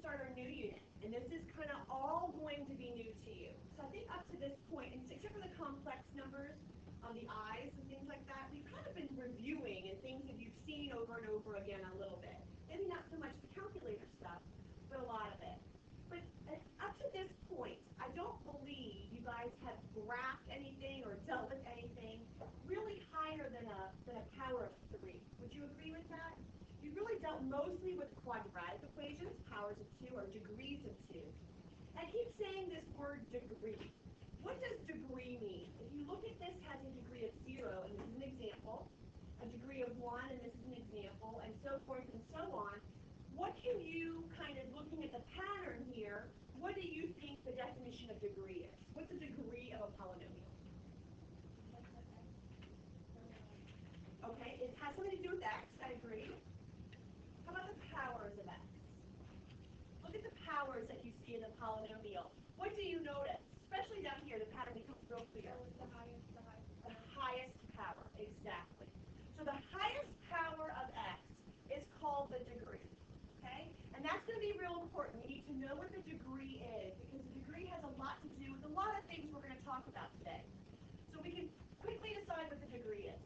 start our new unit, and this is kind of all going to be new to you. So I think up to this point, and except for the complex numbers on the I's and things like that, we've kind of been reviewing and things that you've seen over and over again a little bit. Maybe not so much the calculator stuff, but a lot of it. But up to this point, I don't believe you guys have graphed anything or dealt with anything really higher than a power of 3. Would you agree with that? You really dealt mostly with quadratic equations, powers of 2 or degrees of 2. I keep saying this word degree. What does degree mean? If you look at this has a degree of 0, and this is an example, a degree of 1, and this is an example, and so forth and so on, what can you, kind of looking at the pattern here, what do you think the definition of degree is? What's the degree of a polynomial? Okay, it has something to do with x, I agree. How about the powers of x? Look at the powers that you see in the polynomial. What do you notice? Especially down here, the pattern becomes real clear. The highest. The highest power, exactly. So the highest power of x is called the degree, okay? And that's going to be real important. You need to know what the degree is, because the degree has a lot to do with a lot of things we're going to talk about today. So we can quickly decide what the degree is.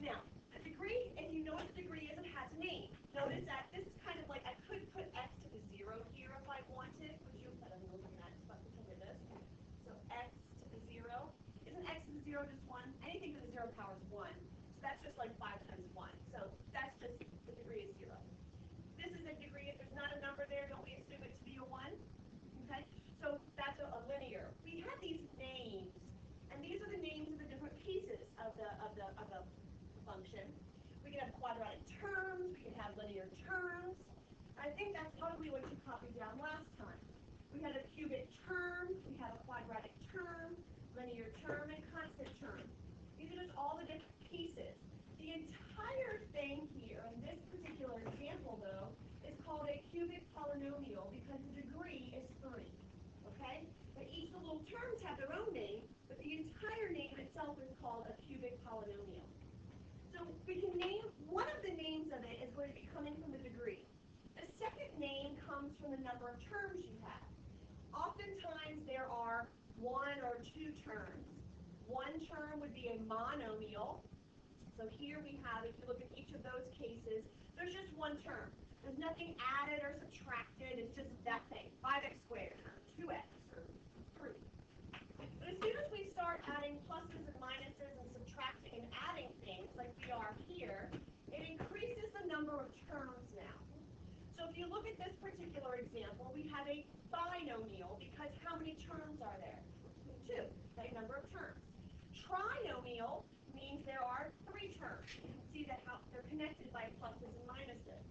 Now, the degree, if you know what the degree is, it has a name. Notice that this is kind of like, I could put x to the 0 here if I wanted. Would you? I don't know what x, but look at this. So x to the 0. Isn't x to the 0 just 1? Anything to the 0 power is 1. So that's just like 5 times 1. So that's just, the degree is 0. This is a degree. If there's not a number there, don't we assume it to be a 1? Okay? So that's a linear. We have these names, and these are the names of the different pieces of the function. We can have quadratic terms, we can have linear terms. I think that's probably what you copied down last time. We had a cubic term, we have a quadratic term, linear term, and constant term. These are just all the different pieces. The entire thing here, in this particular example though, is called a cubic polynomial because the degree is 3. Okay? But each of the little terms have their own name, but the entire name itself is called a cubic polynomial. So we can name, one of the names of it is going to be coming from the degree. The second name comes from the number of terms you have. Oftentimes there are 1 or 2 terms. One term would be a monomial. So here we have, if you look at each of those cases, there's just one term. There's nothing added or subtracted. It's just that thing, 5x squared, or 2x, or 3. But as soon as we start adding pluses and minuses and subtracting and adding things like we are here, it increases the number of terms now. So if you look at this particular example, we have a binomial because how many terms are there? 2, the number of terms. Trinomial means there are 3 terms. You can see that how they're connected by pluses and minuses.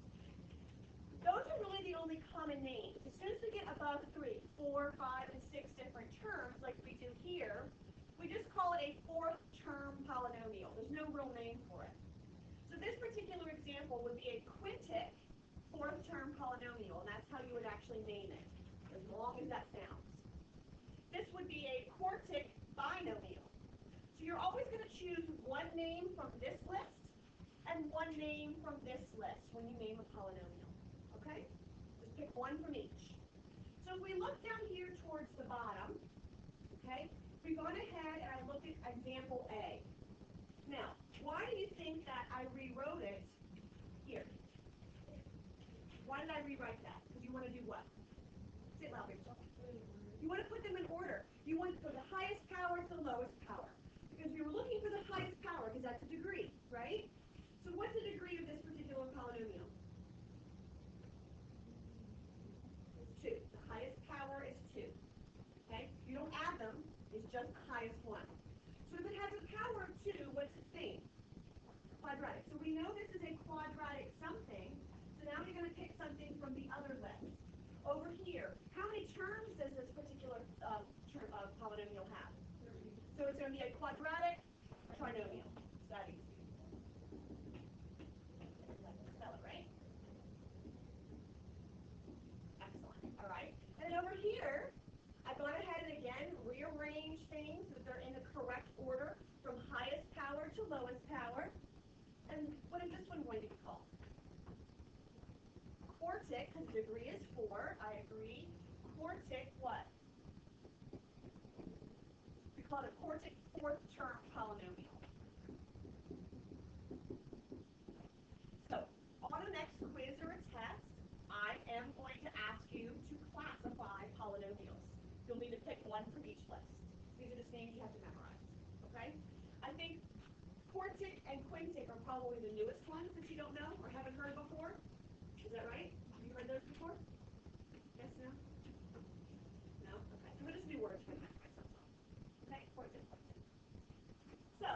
Those are really the only common names. As soon as we get above 3, 4, 5, and 6 different terms, like we do here, we just call it a 4th term polynomial. There's no real name for it. So this particular example would be a quintic 4th term polynomial, and that's how you would actually name it, as long as that sounds. This would be a quartic binomial. So you're always going to choose one name from this list and one name from this list when you name a polynomial. Okay? Just pick one from each. So if we look down here towards the bottom, okay, we've gone ahead and I looked at example A. Now, why do you think that I rewrote it here? Why did I rewrite that? Because you want to do what? Say it loudly. You want to put them in order. You want from the highest power to the lowest power. Because we were looking for the highest power, because that's a degree, right? So what's the degree of this particular polynomial? 2. The highest power is 2. Okay? You don't add them. It's just the highest one. So if it has a power of 2, what's its name? Quadratic. So we know this is a quadratic something. So now we're going to pick something from the other list. Over here, how many terms does this particular polynomial have? 3. So it's going to be a quadratic trinomial. It's that easy. Spell it right. Excellent. All right. And then over here, I've gone ahead and again rearranged things so that they're in the correct order from highest power to lowest power. And what is this one going to be called? quartic, because degree is 4, I agree. Quartic what? We call it a quartic fourth term polynomial. So, on the next quiz or a test, I am going to ask you to classify polynomials. You'll need to pick one from each list. These are just names you have to memorize. Okay? I think quartic and quintic are probably the newest ones that you don't know or haven't heard before. Is that right? Have you heard those before? Yes, no? No? Okay. So we're just new words for myself. Okay, quartic. So,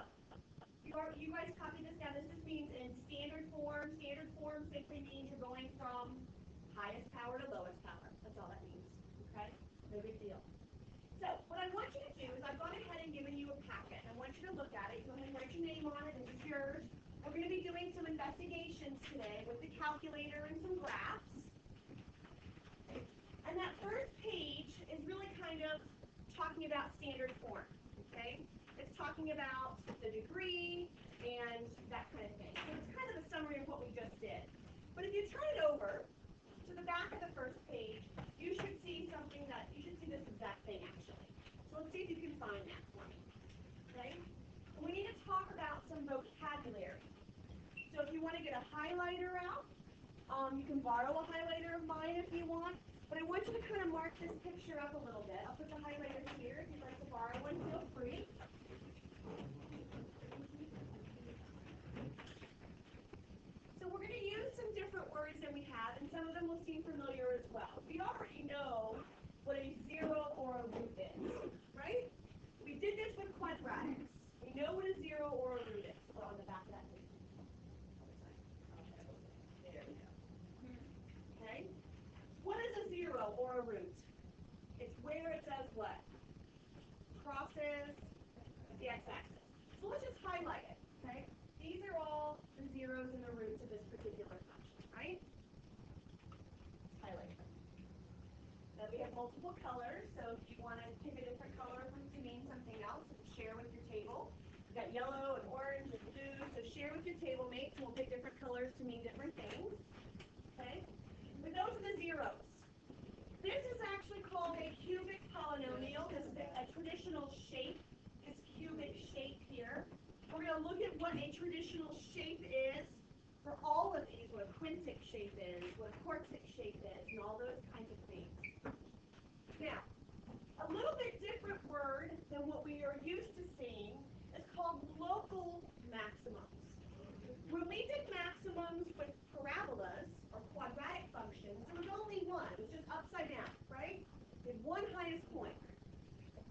you guys copy this down. This just means in standard form. Standard form simply means you're going from highest power to lowest power. That's all that means. Okay? No big deal. So, what I want you to do is I've gone ahead and given you a packet. I want you to look at it. Go ahead and write your name on it. This is yours. We're going to be doing some investigations today with the calculator and some graphs. And that first page is really kind of talking about standard form. Okay? It's talking about the degree and that kind of thing. So it's kind of a summary of what we just did. But if you turn it over to the back of the first page, you should see something you should see this exact thing actually. So let's see if you can find that for me. Okay? And we need to talk about some vocabulary. So if you want to get a highlighter out, you can borrow a highlighter of mine if you want. But I want you to kind of mark this picture up a little bit. I'll put the highlighter here. If you'd like to borrow one, feel free. So we're going to use some different words than we have, and some of them will seem familiar as well. We already know what a zero or a root is, right? We did this with quadratics. We know what a zero or a root is. We're on the back of that page. There we go. Okay? What is a zero or a root? It's where it does what? Crosses the x-axis. So let's just highlight it, okay? These are all the zeros and the roots of this particular function, right? Let's highlight them. Now we have multiple colors, so if you want to pick a different color to mean something else, share with your table. We've got yellow and orange and blue, so share with your table mates, and we'll pick different colors to mean different things. Okay? But those are the zeros. This is actually called a cubic polynomial. This is a traditional shape, this cubic shape here. We're going to look at what a traditional shape is for all of these, what a quintic shape is, what a quartic shape is, and all those kinds of things. Now, a little bit different word than what we are used to seeing is called local maximums. When we did maximums with parabolas or quadratic functions, there was only one. It was just upside down, right? We had one highest point.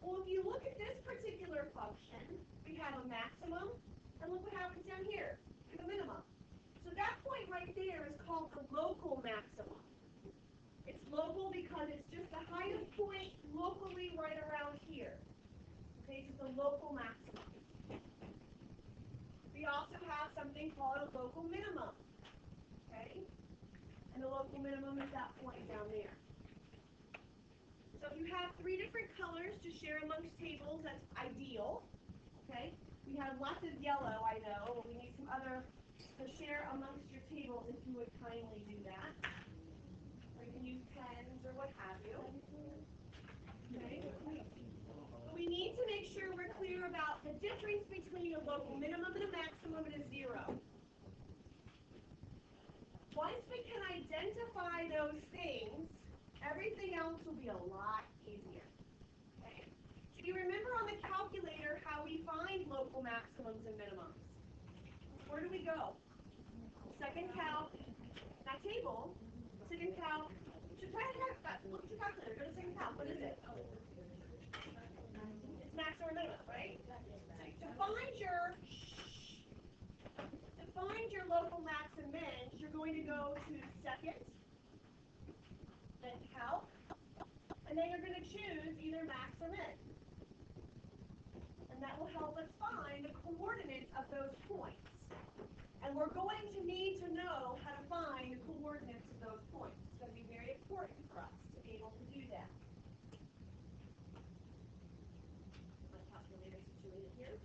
Well, if you look at this particular function, we have a maximum, and look what happens down here, the minimum. So that point right there is called the local maximum. It's local because it's just the highest point locally right around here. Okay, it's the local maximum. We also have something called a local minimum. Okay? And the local minimum is that point down there. So if you have 3 different colors to share amongst tables, that's ideal. Okay? We have lots of yellow, I know, but we need some other to share amongst your tables if you would kindly do that. Or you can use pens or what have you. Okay? We need to make sure we're clear about the difference between a local minimum and a maximum and a zero. Once we can identify those things, everything else will be a lot easier. Okay? Do you remember on the calculator how we find local maximums and minimums? Where do we go? Second calc, not table, second calc. Look at your calculator, go to second calc. What is it? It's max or minimum, right? To find your local max and min, you're going to go to second, then calc, and then you're going to choose either max or min. And that will help us find the coordinates of those points. And we're going to need to know how to find the coordinates of those points. It's going to be very important for us to be able to do that. My calculator situated here.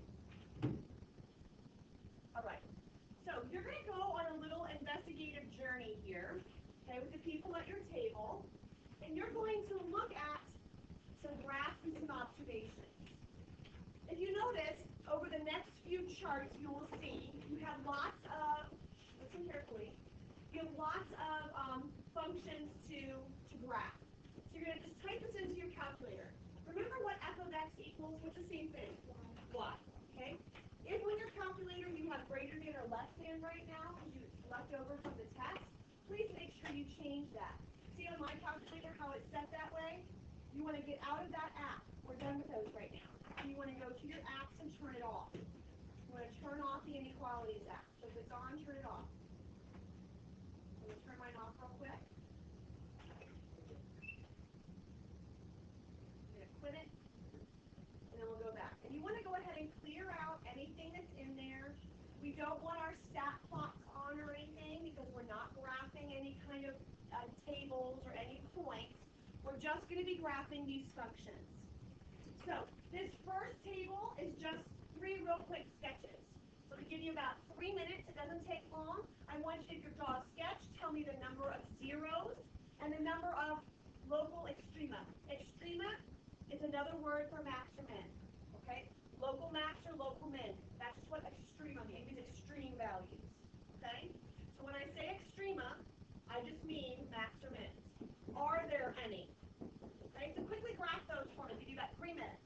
All right. So you're going to go on a little investigative journey here. okay, with the people at your table, and you're going to look at some graphs and some observations. If you notice, over the next few charts, you will see you have lots of, listen carefully, you have lots of functions to graph. So you're going to just type this into your calculator. Remember what f of x equals? What's the same thing? Y. Okay? If on your calculator you have greater than or less than right now, because you left over from the test, please make sure you change that. See on my calculator how it's set that way? You want to get out of that app. We're done with those right now. So you want to go to your apps and turn it off. You want to turn off the inequalities app. So if it's on, turn it off. I'm going to turn mine off real quick. I'm going to quit it. And then we'll go back. And you want to go ahead and clear out anything that's in there. We don't want our stat plots on or anything because we're not graphing any kind of tables or any points. We're just going to be graphing these functions. So this first table is just 3 real quick sketches. So to give you about 3 minutes, it doesn't take long. I want you to draw a sketch, tell me the number of zeros and the number of local extrema. Extrema is another word for max or min. Okay? Local max or local min. That's what extrema means. It means extreme values. Okay? So when I say extrema, I just mean max or min. Are there any? Okay, so quickly graph those for me. Give you about 3 minutes.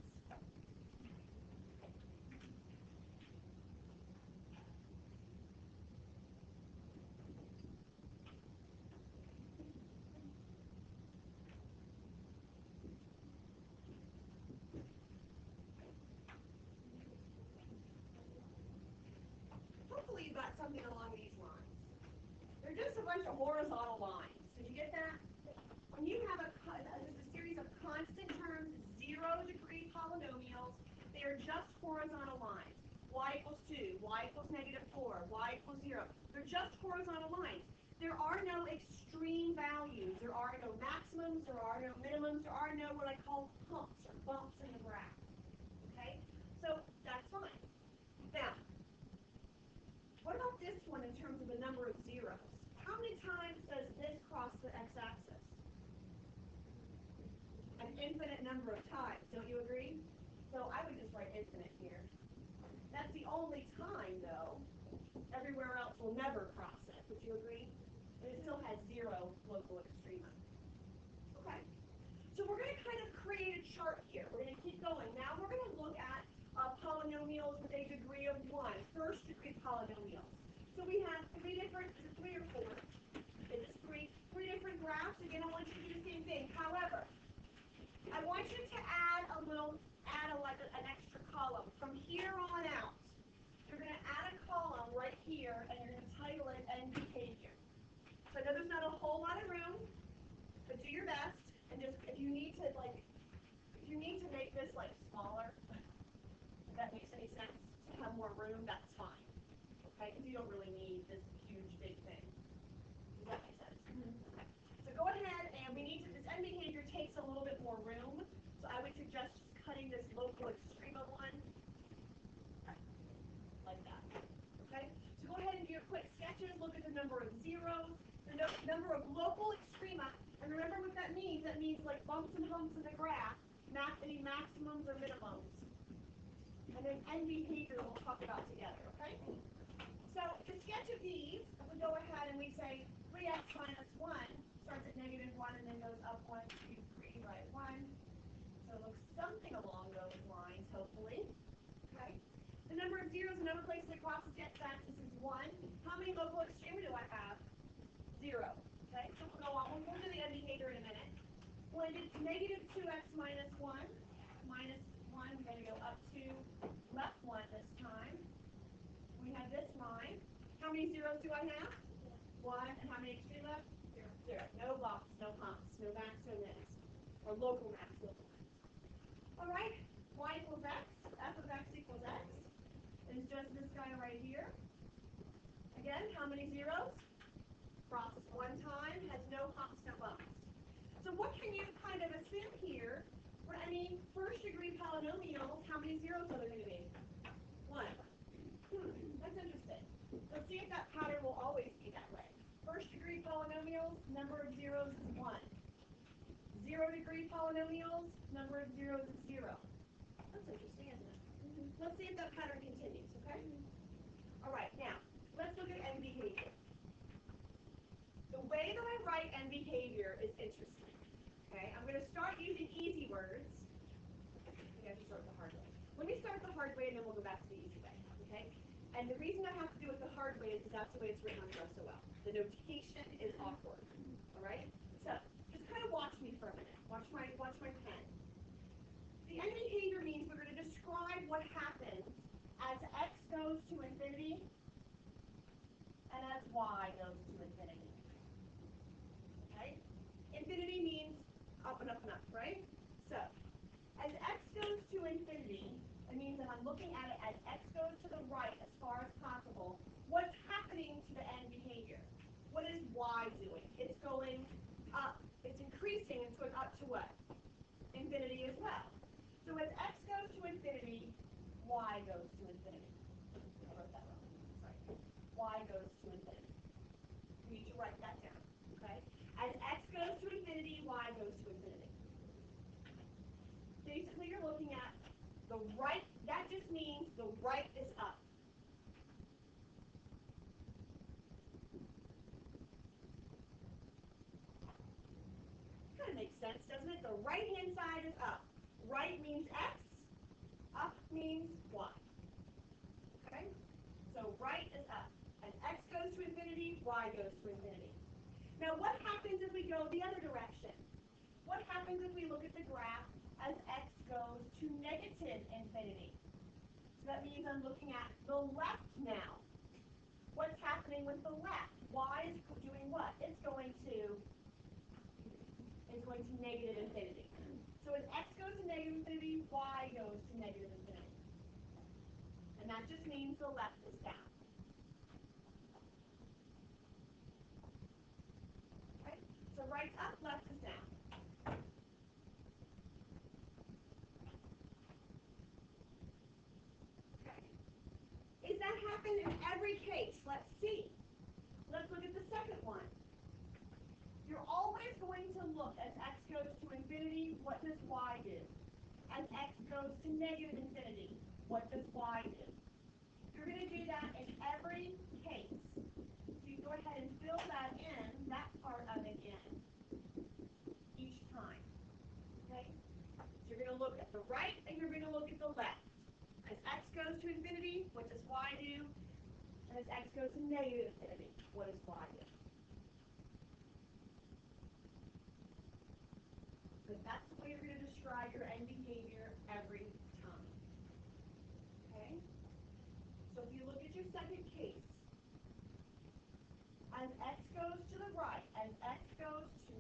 Hopefully you got something along these lines. They're just a bunch of horizontal lines. Did you get that? When you have a series of constant terms, 0-degree polynomials, they are just horizontal lines. Y equals 2, y equals -4, y equals 0. They're just horizontal lines. There are no extreme values. There are no maximums. There are no minimums. There are no what I call humps or bumps in the graph. Okay? So that's fine. Now, what about this one in terms of the number of zeros? How many times does this cross the x-axis? An infinite number of times, don't you agree? So I would just write infinite here. That's the only time, though. Everywhere else will never cross it. Would you agree? And it still has 0 local extrema. Okay. So we're going to kind of create a chart here. We're going to keep going. Now we're going to look at polynomials with a degree of 1, first-degree polynomials. So we have 3 different, is it 3 or 4? It is 3 different graphs. Again, I want you to do the same thing. However, I want you to add an extra column. From here on out, you're going to add a column right here, and you're going to title it end behavior. So I know there's not a whole lot of room, but do your best. And just if you need to make this like smaller, if that makes any sense, to have more room, that's fine. Okay, because you don't really need this huge big thing. Does that make sense? Okay. So go ahead, and this end behavior takes a little bit more room. So I would suggest just cutting this local extrema one like that. Okay? So go ahead and do your quick sketches. Look at the number of zeros, the number of local extrema, and remember what that means. That means like bumps and humps in the graph, any maximums or minimums. And then end behavior we'll talk about together, okay? So to sketch of these, we go ahead and we say 3x minus 1 starts at -1 and then goes up 1, 2, 3, right, 1. So it looks something along those lines, hopefully. Okay? The number of zeros, the number of places it crosses the x-axis is 1. How many local extrema do I have? 0. Okay? So we'll go on. We'll do the end behavior in a minute. When it's -2x minus 1, minus 1, we're going to go up 2, left 1 this time. We have this line. How many zeros do I have? 1. And how many extrema? 0. No bumps, no humps, no max, no mins. Or local max, local mins. All right. Y equals x. F of x equals x. It's just this guy right here. Again, how many zeros? Crosses 1 time, has no humps, no bumps. So what can you kind of assume here? First-degree polynomials, how many zeros are there going to be? 1. That's interesting. Let's see if that pattern will always be that way. First-degree polynomials. polynomials, number of zeros is 1. 0-degree polynomials, number of zeros is 0. That's interesting, isn't it? Let's see if that pattern continues, okay? All right, now, let's look at end behavior. The way that I write end behavior is interesting, okay? I'm going to start using easy words. I think I have to start the hard way. Let me start the hard way, and then we'll go back to the easy way, okay? And the reason I have to do it the hard way is because that's the way it's written on the SOL. The notation is awkward, all right? So just kind of watch me for a minute. Watch my pen. The end behavior means we're going to describe what happens as x goes to infinity and as y goes to infinity. Okay? Infinity means up and up and up, right? So as x goes to infinity, it means that I'm looking at it as x goes to the right as far as possible. What's happening to the end behavior? What is y doing? It's going up. It's increasing. It's going up to what? Infinity as well. So as x goes to infinity, y goes to infinity. I wrote that wrong. Sorry. Y goes to infinity. You need to write that down. Okay? As x goes to infinity, y goes to infinity. Basically, you're looking at the right. That just means the right is up. Kind of makes sense, doesn't it? The right-hand side is up. Right means x, up means y. Okay? So right is up. As x goes to infinity, y goes to infinity. Now what happens if we go the other direction? What happens if we look at the graph as x goes to negative infinity? So that means I'm looking at the left now. What's happening with the left? Y is doing what? It's going to negative infinity. So as x goes to negative infinity, y goes to negative infinity. And that just means the left is down. Okay? So right's up, left is down. Okay. Is that happen in every case? Let's see. Let's look at the second one. You're always going to look as x goes to infinity, what does y do? As x goes to negative infinity, what does y do? You're going to do that in every case. So you go ahead and fill that in, that part of it in, each time. Okay? So you're going to look at the right and you're going to look at the left. As x goes to infinity, what does y do? And as x goes to negative infinity, what does y do? So that's the way you're going to describe your end behavior every time. Okay? So if you look at your second case, as x goes to the right, as x goes to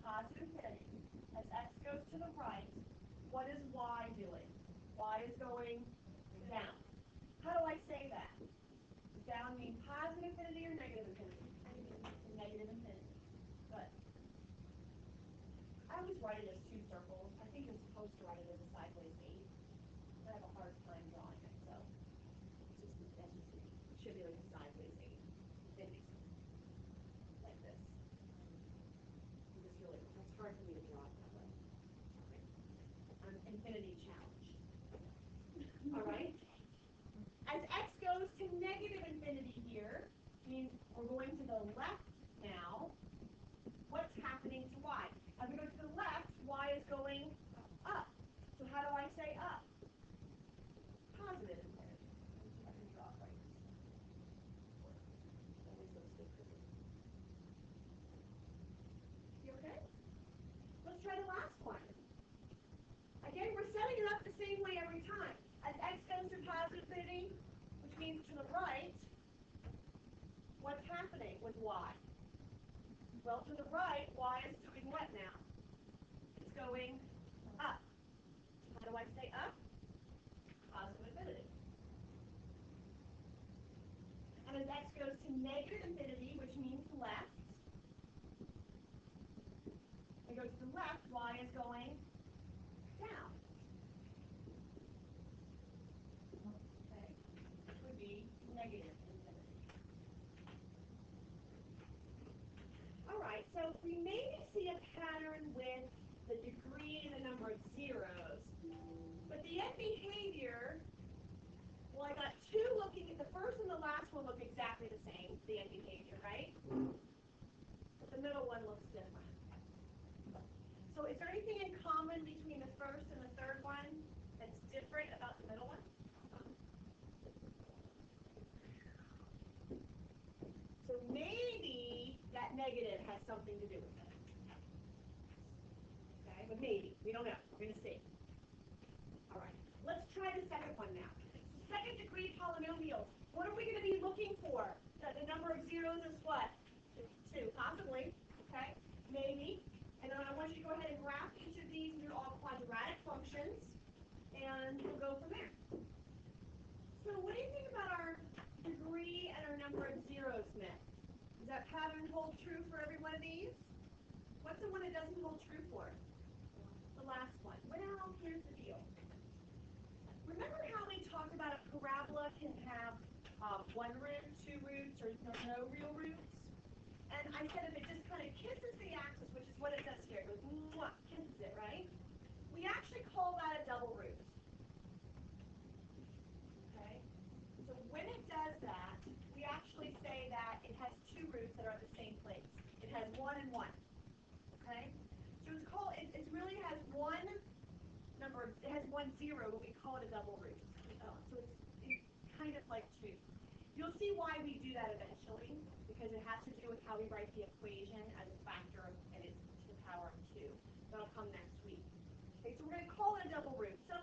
positive infinity, as x goes to the right, what is y doing? Y is going down. How do I say that? Does down mean positive infinity or negative infinity? Negative infinity. Good. I always write it as two circles. I think you're supposed to write it as a sideways 8. I have a hard time drawing it, so that's just me. It should be like a sideways 8. Maybe like this. It's hard for me to draw it that way. I'm infinity challenged. All right? As x goes to negative infinity here, means we're going to the left now. What's happening to y? As we go to the left, y is going up. So how do I say up? Positive infinity. I can draw it right. You okay? Let's try the last one. Again, we're setting it up the same way every time. As x goes to positive infinity, which means to the right, what's happening with y? Well, to the right, y is doing what now? It's going up. How do I say up? Positive infinity. And as x goes to negative infinity, which means left, it goes to the left, y is going down. Okay, this would be negative infinity. So we maybe see a pattern with the degree and the number of zeros, but the end behavior, well, I got two looking at the first and the last one look exactly the same, the end behavior, right? But the middle one looks different. So is there anything in common between the first and the third one that's different about the middle one? So maybe that negative has something to do with it. Okay, but maybe. We don't know. We're going to see. All right. Let's try the second one now. Second degree polynomials. What are we going to be looking for? The number of zeros is what? 2, possibly. Okay, maybe. And then I want you to go ahead and graph each of these. They're all quadratic functions. And we'll go from there. So what do you think about our degree and our number of zeros, Smith? Does that pattern hold true for every one of these? What's the one it doesn't hold true for? The last one. Well, here's the deal. Remember how we talked about a parabola can have one root, two roots, or no real roots? And I said if it just kind of kisses the axis, which is what it does here, it goes, mwah, kisses it, right? We actually call that a double root. Okay? So when it does that, we actually say that it has two roots that are at the same place. It has 1 and 1. Okay? So it's called, it really has one number, it has 1 0, but we call it a double root. So it's kind of like 2. You'll see why we do that eventually, because it has to do with how we write the equation as a factor and it's to the power of 2. That'll come next week. Okay, so we're going to call it a double root. So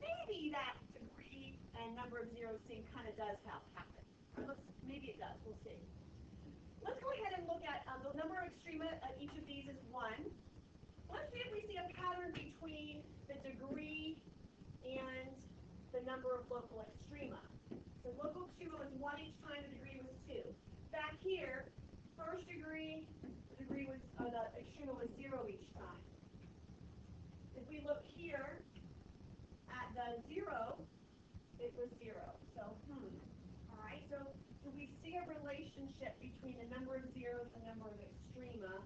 maybe that degree and number of zeros thing kind of does happen. Maybe it does. We'll see. Let's go ahead and look at the number of extrema of each of these is 1. Let's see if we see a pattern between the degree and the number of local extrema. So local extrema was 1 each time, the degree was 2. Back here, first degree, the extrema was 0 each time. If we look here at the 0, it was 0. So, all right, so do we see a relationship between the number of zeros and the number of extrema?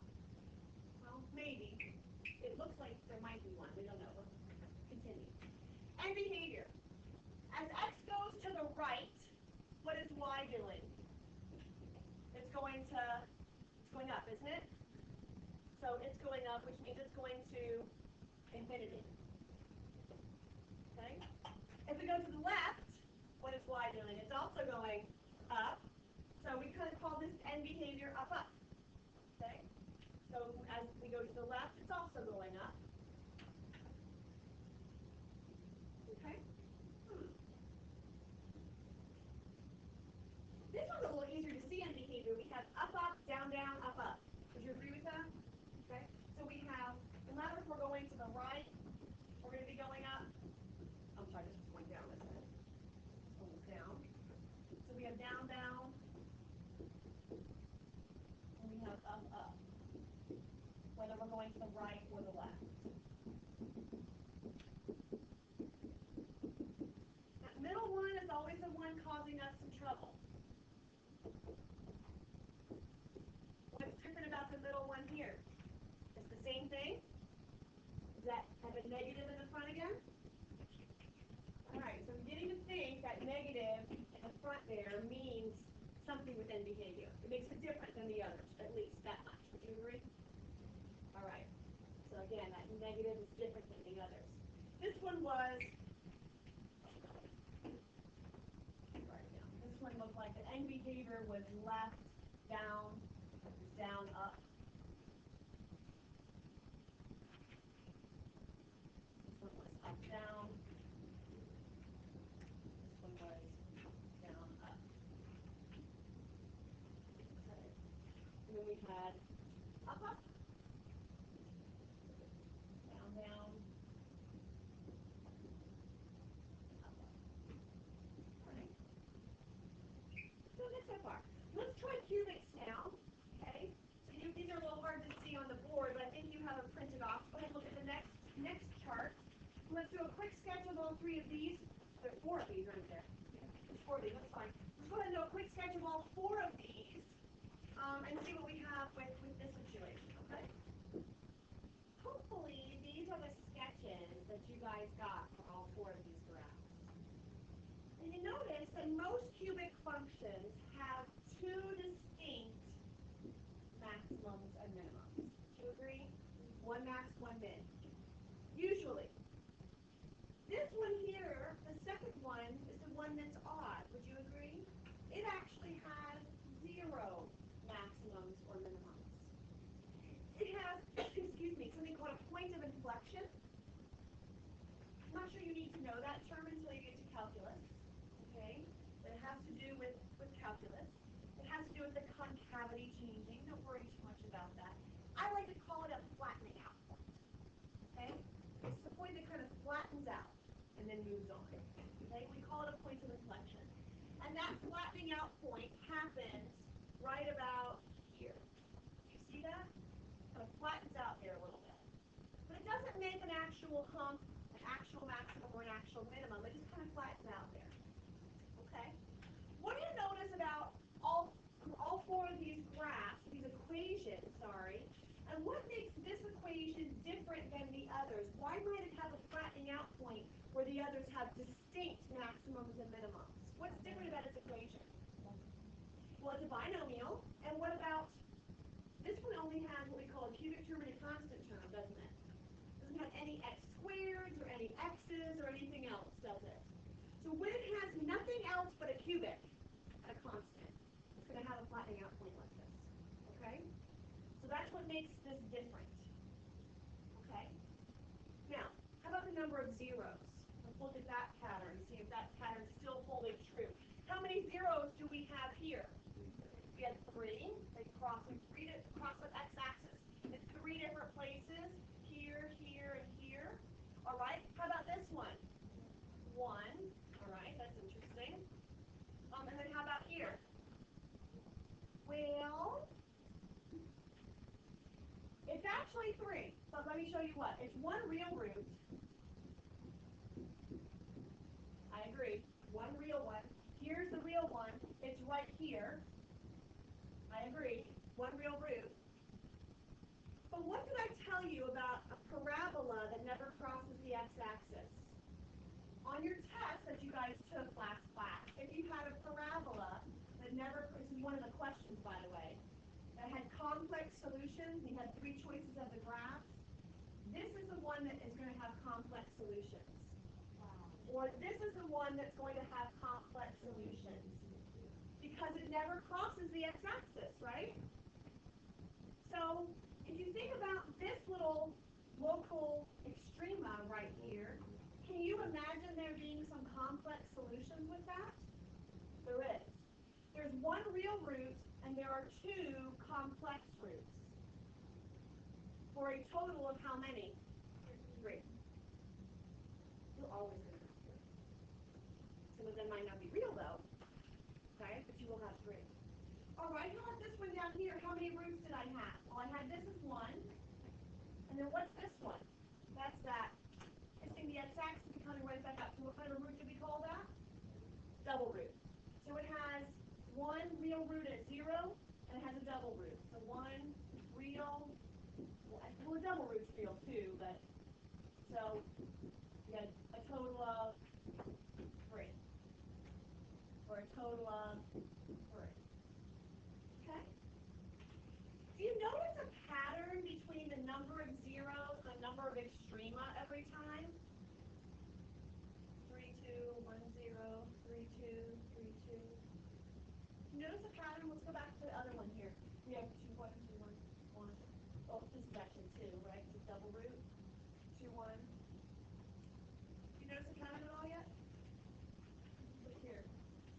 Well, maybe. It looks like there might be one. We don't know. We'll continue. And behavior. As x goes to the right, what is y doing? It's going up, isn't it? So it's going up, which means it's going to infinity. Okay? If we go to the left, what is y doing? It's also going up. So we kind of call this end behavior up. Okay? So as we go to the left, it's also going up. Okay? This one's a little easier to see in behavior. We have up, down, up. Would you agree with that? Okay? So we have, no matter if we're going to the right, we're going to be going up. I'm sorry, this is going down, isn't it? This one is down. So we have down, and we have up. Whether we're going to the right or the left. That middle one is always the one causing us some trouble. What's different about the middle one here? It's the same thing? Does that have a negative in the front again? All right, so I'm beginning to think that negative in the front there means something within behavior. It makes it different than the others, at least that much. Would you agree? All right. So again, that negative is different than the others. This one was this one looked like the end behavior was left, down, up. This one was up, down. This one was down, up. Okay. And then we had up. Down, up. All right. So good so far. Let's try cubics now. Okay. So these are a little hard to see on the board, but I think you have it printed off. Go ahead and look at the next chart. Let's do a quick sketch of all 3 of these. There's 4 of these, aren't there? There's 4 of these. That's fine. Let's go ahead and do a quick sketch of all 4 of these. and see what we have with this situation, okay? Hopefully, these are the sketches that you guys got for all four of these graphs. And you notice that most cubic functions have two distinct maximums and minimums. Do you agree? One max, one min. Usually. This one here, the second one, is the one that's odd. Would you agree? It actually has 0 maximums or minimums. It has, excuse me, something called a point of inflection. I'm not sure you need to know that term until you get to calculus. Okay? But it has to do with calculus. It has to do with the concavity changing. Don't worry too much about that. I like to call it a flattening out point. Okay? It's the point that kind of flattens out and then moves on. Okay? We call it a point of inflection. And that flattening out point happens right about here. Do you see that? Kind of flattens out there a little bit. But it doesn't make an actual hump, an actual maximum, or an actual minimum. It just kind of flattens out there. Okay? What do you notice about all four of these graphs, these equations, sorry, and what makes this equation different than the others? Why might it have a flattening out point where the others have distinct maximums and minimums? What's different about its equation? Well, it's a binomial, and what about this one? Only has what we call a cubic term and a constant term, doesn't it? Doesn't have any x squareds or any x's or anything else, does it? So when it has nothing else but a cubic and a constant, it's going to have a flattening out point like this. Okay? So that's what makes this different. Okay? Now, how about the number of zeros? Let's look at that pattern, see if that pattern's still holding true. How many zeros do we have here? We had 3. They cross with x-axis in 3 different places, here, here, and here. All right. How about this one? 1. All right. That's interesting. And then how about here? Well, it's actually 3. So let me show you what. It's one real root. I agree. One real one. Here's the real one. It's right here. I agree. One real root. But what did I tell you about a parabola that never crosses the x-axis? On your test that you guys took last class, if you had a parabola that never, this is one of the questions, by the way, that had complex solutions, and you had 3 choices of the graphs, this is the one that is going to have complex solutions. Or this is the one that's going to have complex solutions. Because it never crosses the x-axis, right? So if you think about this little local extrema right here, can you imagine there being some complex solutions with that? There is. There's one real root, and there are 2 complex roots. For a total of how many? 3. You'll always have 3. Some of them might not be real, though. Okay, but you will have 3. All right, how about this one down here? How many roots did I have? Well, I had this as 1. And then what's this one? That's that. Kissing the x-axis and coming right back up. So what kind of root do we call that? Double root. So it has 1 real root at 0, and it has a double root. So 1 real, well, a double root's real too, but so we had a total of 3. Or a total of 3. Okay? Do you notice a pattern between the number of zeros and the number of extrema every time? 3, 2, 1, 0, 3, 2, 3, 2. Notice a pattern? Let's go back to the other one here. We have 2, 1, 2, 1, 1. Oh, this is actually 2, right? It's a double root. 2, 1. You notice a pattern at all yet? Look here.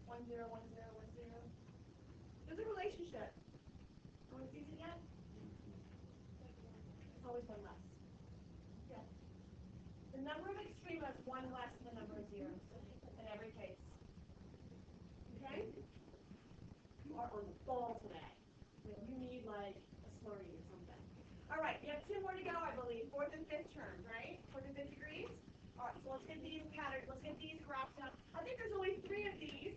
1, 0, 1, 0, 1, 0. There's a relationship. No one sees it yet? It's always 1 less. Yeah. The number of extrema is 1 less than the number of zeros in every case. Okay? You are on the ball today. You need like a Slurpee or something. All right, you have 2 more to go, I believe. 4th and 5th terms, right? 4th and 5th degrees? All right, so let's get these patterns. Let's get these graphs down. I think there's only 3 of these.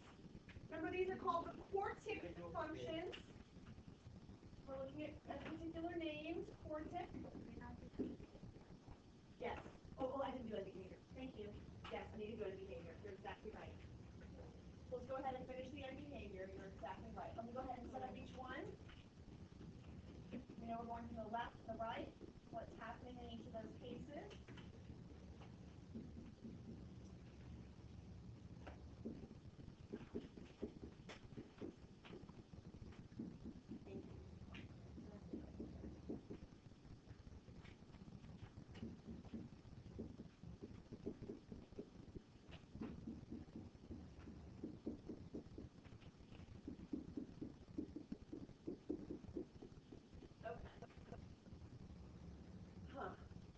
Remember, these are called the quartic functions. looking at particular names. Quartic. Yes. Oh, I didn't do any behavior. Thank you. Yes, I need to do any behavior. You're exactly right. Let's go ahead and finish the end behavior. You're exactly right. Let me go ahead and set up each one. You know, we're going to the left and the right. What's happening in each of those cases.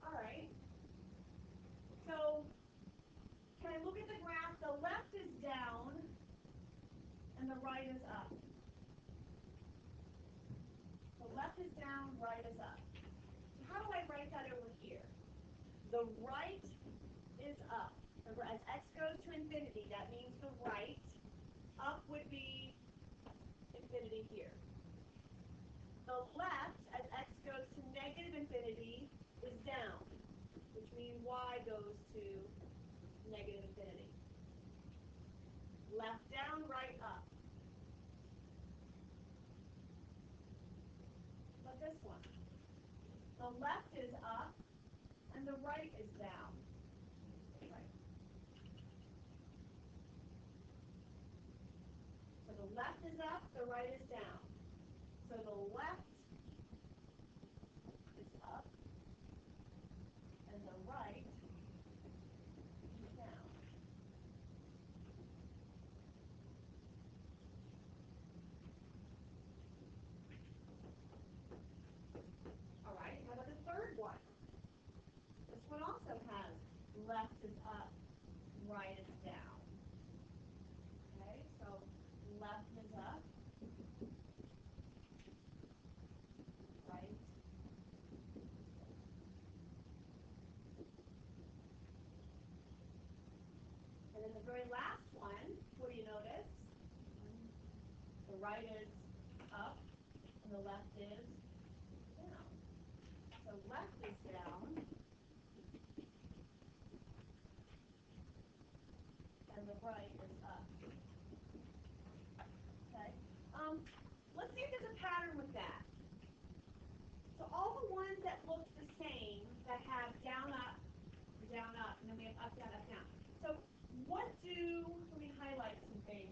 All right. So, can I look at the graph? The left is down and the right is up. The left is down, right is up. So how do I write that over here? The right is up. As x goes to infinity, that means the right. Up would be infinity here. The left, as x goes to negative infinity, is down, which means y goes to negative infinity. Left down, right up. But this one. The left is up, and the right is down. Right. So the left is up, the right is down. So the left is up, and the right is down. All right, how about the third one? This one also has left is up, right is down. Okay, so left is up, right. And then the very last one, what do you notice? The right is up, and the left is down. So left is down, and the right is up. Okay. Let's see if there's a pattern with that. So all the ones that look the same, that have down, up, and then we have up, down, up, down. So what do, let me highlight some things.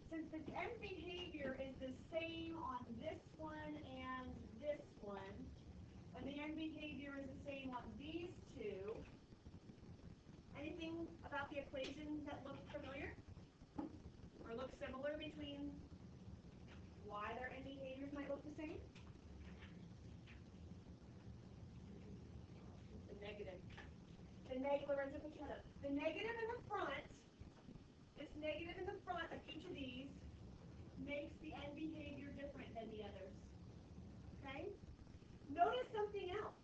Since the end behavior is the same on this one and this one, and the end behavior is the same on these two, anything about the equation that look familiar? Or look similar between why their end behaviors might look the same? The negative. The negative, Lorenzo Pichetto. The negative in the front, this negative in the front of each of these makes the end behavior different than the others. Okay? Notice something else.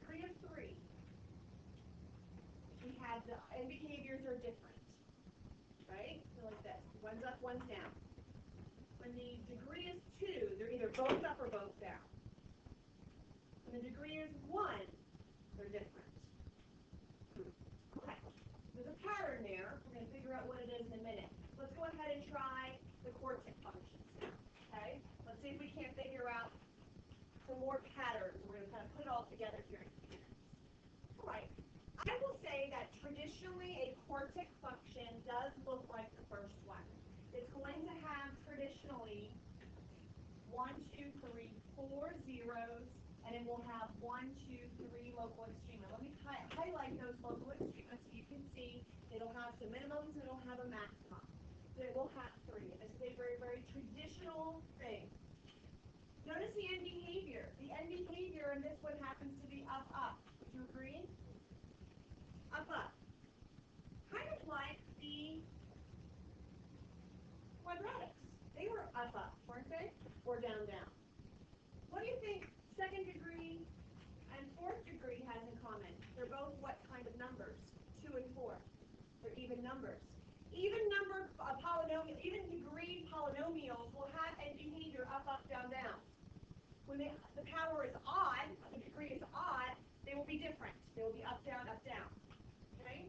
Degree of 3. We have the end behaviors are different. Right? So like this. One's up, one's down. When the degree is 2, they're either both up or both down. When the degree is 1, they're different. Okay. There's a pattern there. We're going to figure out what it is in a minute. Let's go ahead and try the quartic functions now. Okay? Let's see if we can't figure out some more patterns. We're going to kind of put it all together here in a few minutes. All right. I will say that traditionally a quartic function does look like the first one. It's going to have traditionally 1, 2, 3, 4 zeros, and it will have 1, 2, 3 local extrema. Let me highlight those local extrema so you can see it'll have some minimums and it'll have a maximum. So it will have 3. This is a very, very traditional thing. Notice the end behavior. The end behavior in this one happens to be up, up. Would you agree? Up, up. Kind of like the quadratics. They were up, up, weren't they? Or down, down. What do you think second degree and fourth degree has in common? They're both what kind of numbers? 2 and 4. They're even numbers. Even number polynomials, even degree polynomials will have end behavior up, the power is odd, the degree is odd, they will be different. They will be up, down, up, down. Okay?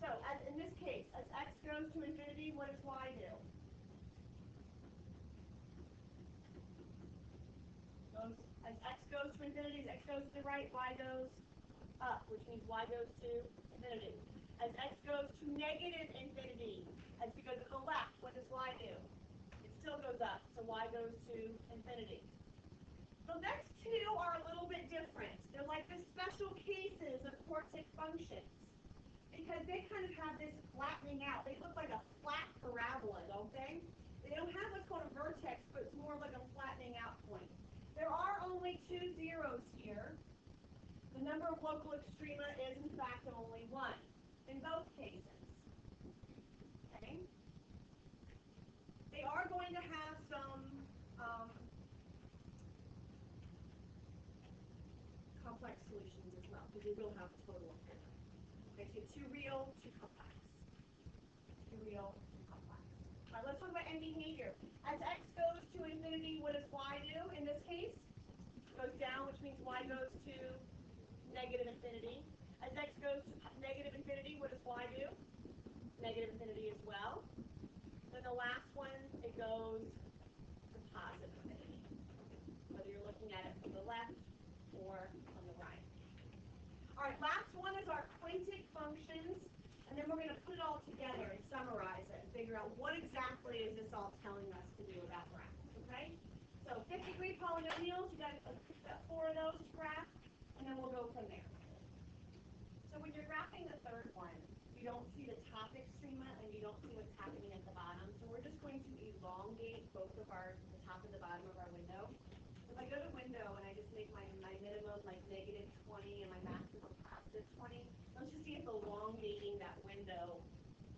So as in this case, as x goes to infinity, what does y do? As x goes to infinity, as x goes to the right, y goes up, which means y goes to infinity. As x goes to negative infinity, as we go to the left, what does y do? It still goes up, so y goes to infinity. The next two are a little bit different. They're like the special cases of quartic functions because they kind of have this flattening out. They look like a flat parabola, don't they? They don't have what's called a vertex, but it's more like a flattening out point. There are only two zeros here. The number of local extrema is, in fact, only one in both cases. Okay? They are going to have some complex solutions as well, because we will have a total of four. Okay, so two real, two complex. Two real, two complex. All right, let's talk about end behavior. As x goes to infinity, what does y do in this case? It goes down, which means y goes to negative infinity. As x goes to negative infinity, what does y do? Negative infinity as well. Then the last one, it goes to positive infinity, whether you're looking at it from the left or from the right. All right, last one is our quintic functions, and then we're going to put it all together and summarize it and figure out what exactly is this all telling us to do about graphs, okay? So 50-degree polynomials, you got four of those to graph, and then we'll go from there. So when you're graphing the third one, you don't see the top extrema and you don't see what's happening at the bottom. So we're just going to elongate both of the top and the bottom of our window. If I go to window and I just make my minimum like negative 20 and my maximum positive 20, let's just see if elongating that window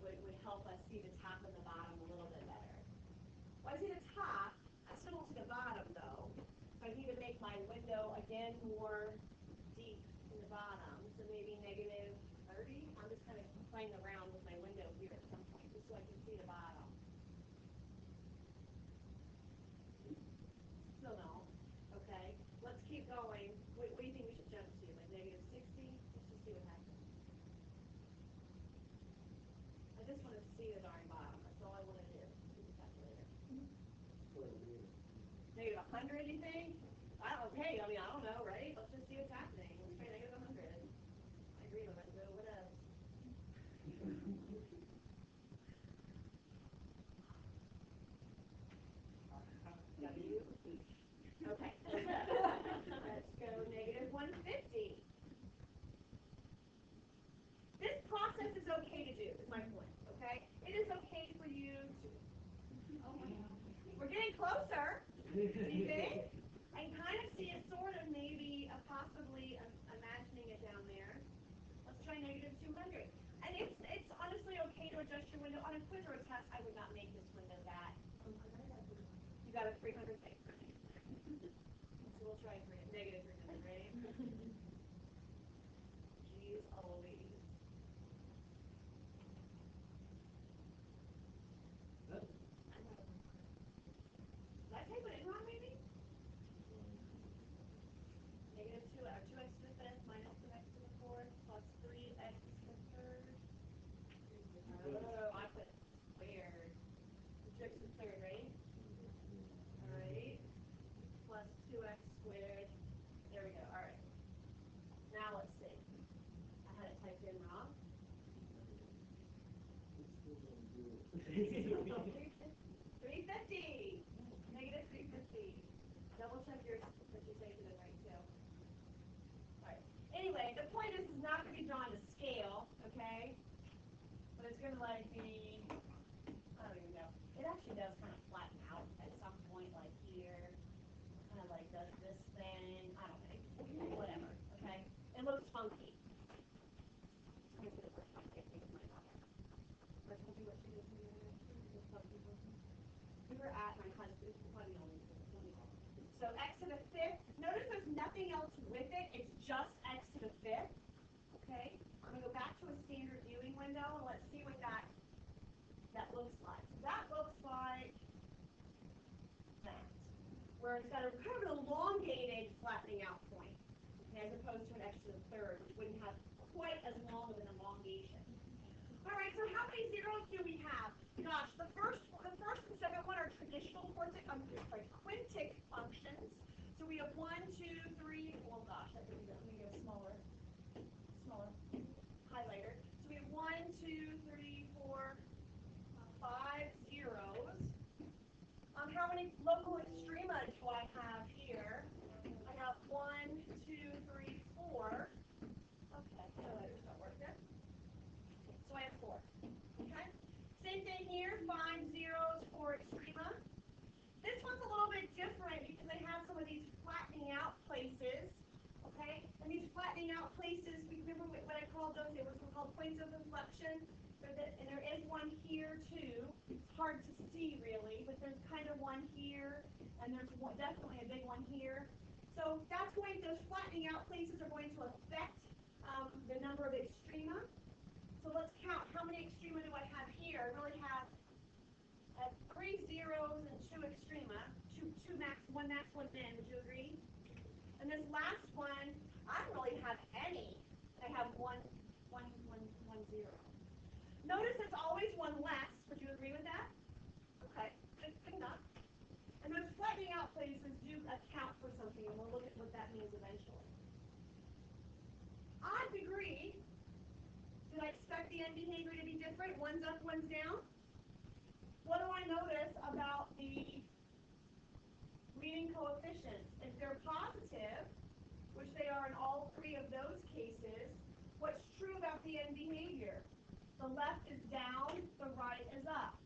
would help us see the top and the bottom a little bit better. Well, I see the top, I still don't see the bottom though. So I need to make my window again more deep in the bottom. So maybe negative 30. I'm just kind of playing around with my window here at some point just so I can see the bottom. Still no. Okay. Let's keep going. What do you think we should jump to? Like negative 60? Let's just see what happens. I just want to see the darn bottom. That's all I want to do. See the calculator. Negative 100, you think? Hey, I mean, I don't know, right? Let's just see what's happening. Let's try negative 100. I agree with it. So what else? W? Okay. Let's go negative 150. This process is okay to do, is my point, okay? It is okay for you to... Oh, my God. We're getting closer. You think? I can kind of see it sort of maybe possibly imagining it down there. Let's try negative 200. And it's honestly okay to adjust your window. On a quiz or a test, I would not make this window that. You got a 300 thing. So we'll try negative 300, right? Jeez, always. Did I take one in wrong, maybe? Negative 2x to the fifth minus 2x to the fourth plus 3x to the third. Oh, I put squared. 2x to the third, right? All right. Plus 2x squared. There we go. All right. Now let's see. I had it typed in wrong. 350. Negative 350. Double check yours that you say to the right too. All right. Anyway, the point is it's not going to be drawn to scale, okay? But it's going to like be, I don't even know. It actually does kind of flatten out at some point, like here. Kind of like does this thing. I don't know. Whatever. Okay. It looks funky. We were at my husband's funny. So x to the fifth. Notice there's nothing else with it. It's just x to the fifth. Okay. I'm gonna go back to a standard viewing window and let's see what that looks like. So that looks like that. where it's got a kind of an elongated flattening out point, as opposed to an x to the third, which wouldn't have quite as long of an elongation. All right, so how many zeros do we have? Gosh, the first and second one are traditional quintic functions. So we have 1, 2, 3. Oh gosh, let me get a smaller highlighter. So we have 1, 2, 3, 4, 5 zeros. How many local extrema do I have here? I have 1, 2, 3, 4. Okay, highlighters don't work there. So I have 4. Okay. Same thing here, 5 zeros for extrema. This one's a little bit different because I have some of these flattening out places. Okay, and these flattening out places, remember what I called those? They were called points of inflection. And there is one here too. It's hard to see really, but there's kind of one here, and there's definitely a big one here. So that's those flattening out places are going to affect the number of extrema. So let's count. How many extrema do I have here? I really have 3 zeros and 2 extrema. Two max, one max, one min. Would you agree? And this last one, I don't really have any. I have one zero. Notice it's always one less. Would you agree with that? Okay, good enough. And those flattening out places do account for something, and we'll look at what that means eventually. Odd degree. Did I expect the end behavior to be different? One's up, one's down. What do I notice about the leading coefficients? If they're positive, which they are in all 3 of those cases, what's true about the end behavior? The left is down, the right is up.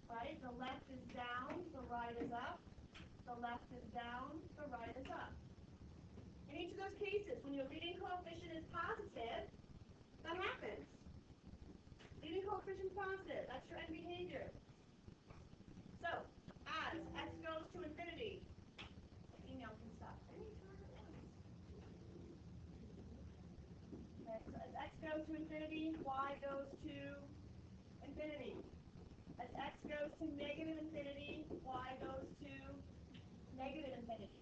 Right? The left is down, the right is up. The left is down, the right is up. In each of those cases, when your leading coefficient is positive, that happens. Leading coefficient is positive. That's your end behavior. So, as x goes to infinity, the email can stop anytime it wants. Okay, so as x goes to infinity, y goes to infinity. As x goes to negative infinity, y goes to negative infinity.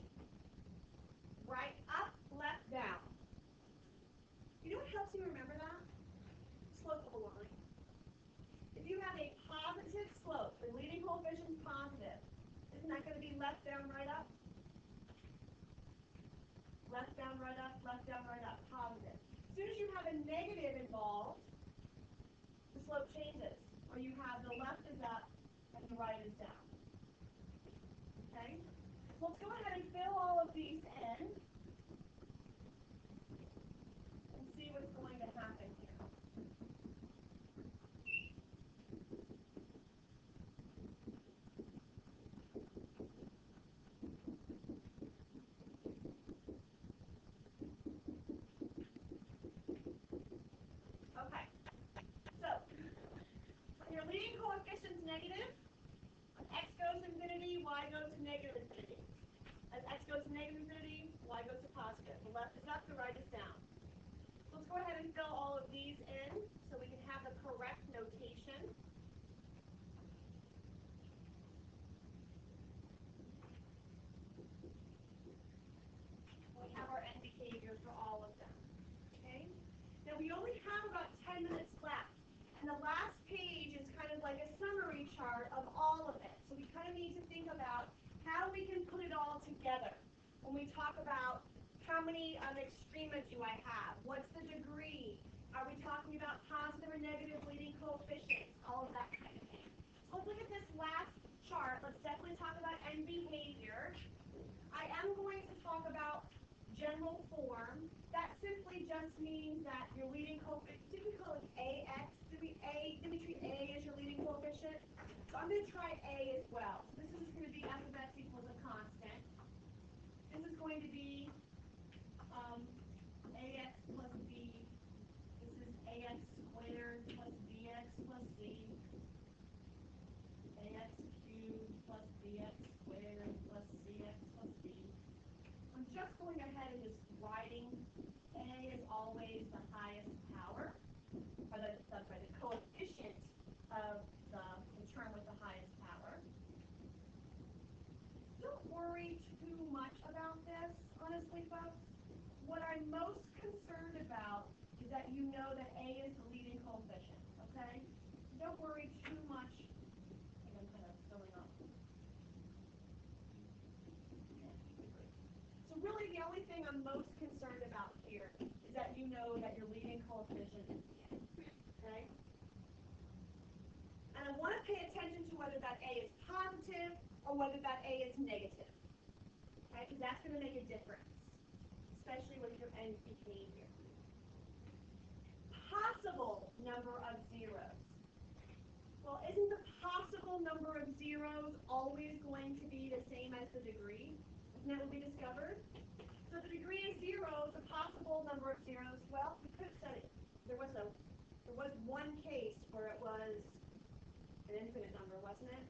Right up, left down. You know what helps you remember that? Slope of a line. If you have a positive slope, the leading coefficient is positive, isn't that going to be left down, right up? Left down, right up, left down, right up, positive. As soon as you have a negative involved, the slope changes. Or you have the left is up and the right is down. Okay? So let's go ahead and fill all of these in and see what's going to happen here. Okay. So, when your leading coefficient's negative, x goes to infinity, y goes to negative infinity. As x goes to negative infinity, y goes to positive. The left is up, the right is down. So let's go ahead and fill all of these in so we can have the correct notation. We have our end behavior for all of them. Okay? Now we only have about 10 minutes left. And the last page is kind of like a summary chart of all of it. So we kind of need to think about how we can put it all together. When we talk about how many extrema do I have? What's the degree? Are we talking about positive or negative leading coefficients? All of that kind of thing. So let's look at this last chart. Let's definitely talk about end behavior. I am going to talk about general form. That simply just means that your leading coefficient, did we call it AX? Did we treat A as your leading coefficient? So I'm going to try A as well. So this is going to be f of x equals a constant. This is going to be AX plus B. This is AX squared plus BX plus C. AX cubed plus BX squared plus CX plus D. I'm just going ahead and just writing A is always the highest power, or the coefficient of the term with the highest power. Don't worry honestly, folks, what I'm most concerned about is that you know that A is the leading coefficient, okay? Don't worry too much. I think I'm kind of filling up. So really the only thing I'm most concerned about here is that you know that your leading coefficient is A, okay? And I want to pay attention to whether that A is positive or whether that A is negative, okay? Because that's going to make a difference, especially with your end behavior. Possible number of zeros. Well, isn't the possible number of zeros always going to be the same as the degree? Isn't that what we discovered? So the degree is 0, the possible number of zeros, well, we could have said it. There was one case where it was an infinite number, wasn't it?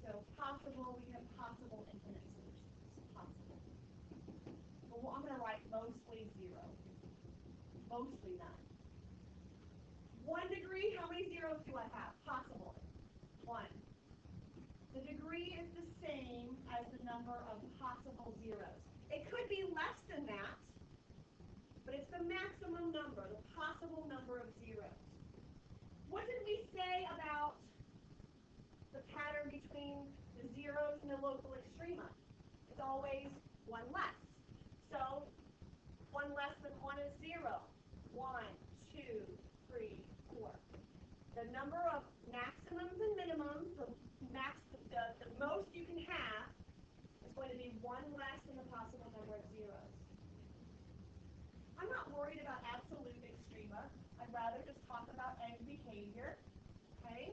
So possible, we have possible infinite solutions. Possible. Well, I'm going to write mostly 0. Mostly none. 1 degree, how many zeros do I have? Possible. 1. The degree is the same as the number of possible zeros. It could be less than that, but it's the maximum number, the possible number of zeros. What did we say about the pattern between the zeros and the local extrema? It's always 1 less. So 1 less than 1 is 0. 1, 2, 3, 4. The number of maximums and minimums, the most you can have, is going to be 1 less than the possible number of zeros. I'm not worried about absolute extrema. I'd rather just talk about end behavior. Okay?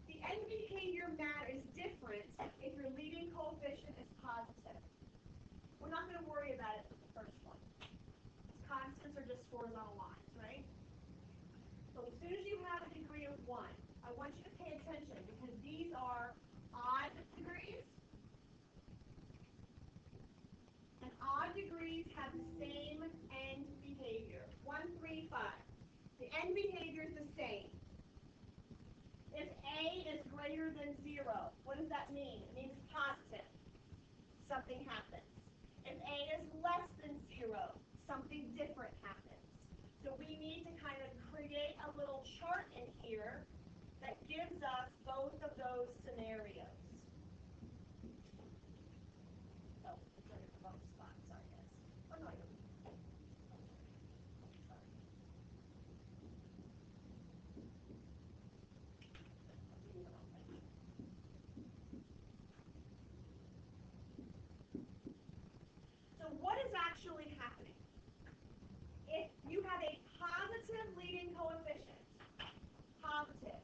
The end behavior matter is different if your leading coefficient is positive. We're not going to worry about it with the first one. Constants are just horizontal lines, right? So as soon as you have a degree of 1, I want you to pay attention because these are odd degrees. And odd degrees have the same end behavior. 1, 3, 5. The end behavior is the same. If A is greater than 0, what does that mean? It means positive. Something happens. If A is less than 0, something different happens. So we need to kind of create a little chart in here that gives us both of those scenarios. Oh, it's in the wrong spot. Sorry, guys. Oh, no, I don't. Sorry. So what is actually happening? If you have a positive leading coefficient, positive,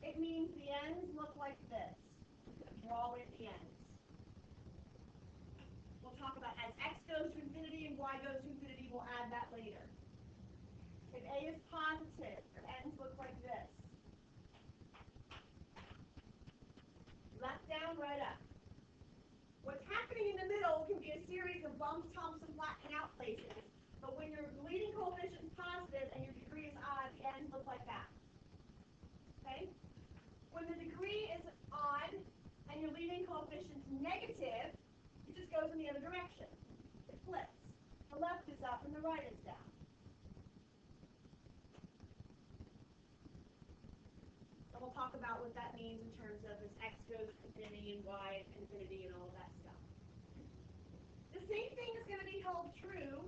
it means the ends look like this. Draw it at the ends. We'll talk about as x goes to infinity and y goes to infinity, we'll add that later. If A is positive, your ends look like this. Left down, right up. What's happening in the middle can be a series of bumps, humps, and flattening out places. But when your leading coefficient is positive and your degree is odd, the ends look like that. Okay? When the degree is odd and your leading coefficient is negative, it just goes in the other direction. It flips. The left is up and the right is down. So we'll talk about what that means in terms of as x goes to infinity and y to infinity and all of that stuff. The same thing is going to be held true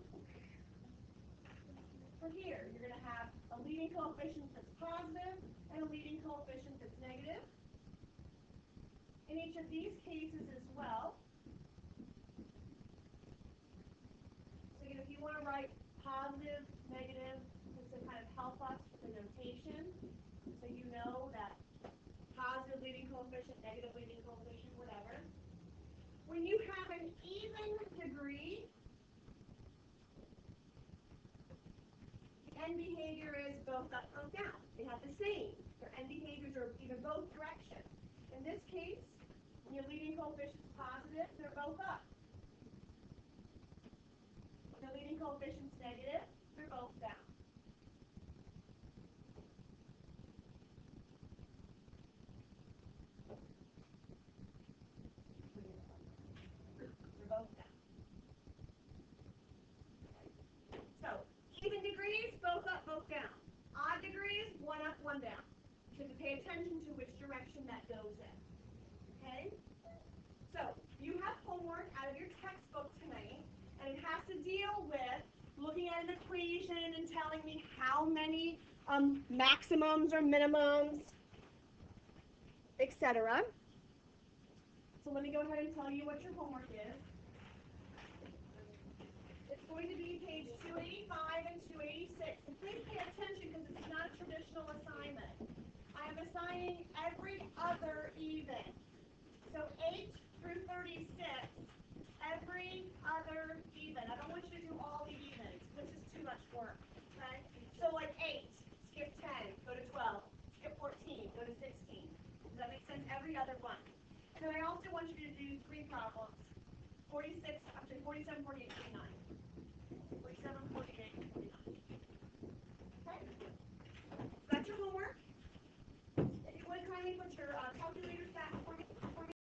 for here. You're going to have a leading coefficient that's positive and a leading coefficient that's negative. In each of these cases as well. So again, if you want to write positive, negative, just to kind of help us with the notation, so you know that positive leading coefficient, negative leading coefficient, whatever. When you have an even degree, the end behavior is both up, both down. They have the same. Their end behaviors are either both directions. In this case, when your leading coefficient is positive, they're both up. When the leading coefficient is negative, they're both down. one down. You have to pay attention to which direction that goes in. Okay? So, you have homework out of your textbook tonight, and it has to deal with looking at an equation and telling me how many maximums or minimums, etc. So let me go ahead and tell you what your homework is. It's going to be page 285 and 286. And please pay attention because it's not a traditional assignment. I am assigning every other even. So 8 through 36, every other even. I don't want you to do all the evens. This is too much work. Okay? So like 8, skip 10, go to 12. Skip 14, go to 16. Does that make sense? Every other one. And then I also want you to do 3 problems. 47, 48, 49. 47, 48, 49. Okay? So that's your homework. If you would kindly put your calculators back for me.